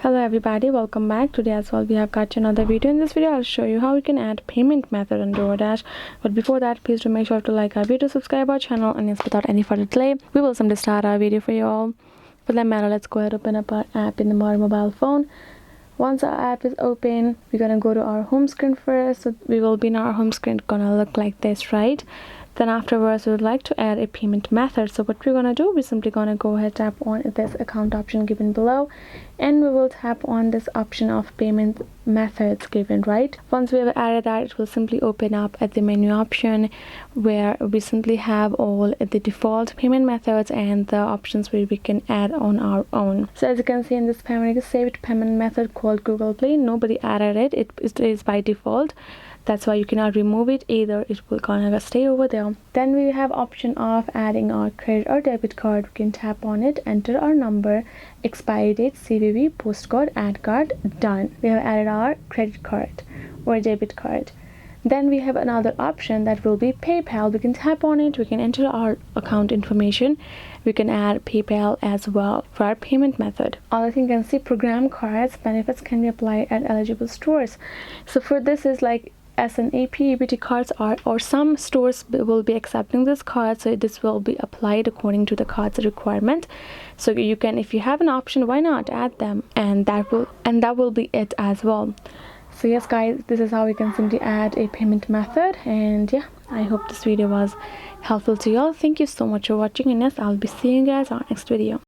Hello everybody, welcome back. Today as well we have got another video. In this video I'll show you how we can add payment method on DoorDash. But before that, please do make sure to like our video, subscribe our channel, and yes, without any further delay, we will simply start our video for you all. For that matter, let's go ahead and open up our app in our mobile phone. Once our app is open, we're gonna go to our home screen first. So we will be in our home screen, gonna look like this, right? Then afterwards we would like to add a payment method. So what we're gonna do, we're simply gonna go ahead, tap on this account option given below, and we will tap on this option of payment methods given, right? Once we have added that, it will simply open up at the menu option where we simply have all the default payment methods and the options where we can add on our own. So as you can see in this saved payment method called Google Play, nobody added it. It is by default. That's why you cannot remove it either. It will gonna stay over there. Then we have option of adding our credit or debit card. We can tap on it, enter our number, expiry date, CVV, postcode, add card, done. We have added our credit card or debit card. Then we have another option that will be PayPal. We can tap on it, we can enter our account information, we can add PayPal as well for our payment method. Other thing, you can see program cards benefits can be applied at eligible stores. So for this is like SNAP EBT cards are, or some stores will be accepting this card, so this will be applied according to the card's requirement. So you can, if you have an option, why not add them, and that will be it as well. So yes guys, this is how we can simply add a payment method. And yeah, I hope this video was helpful to you all. Thank you so much for watching, and yes, I'll be seeing you guys on our next video.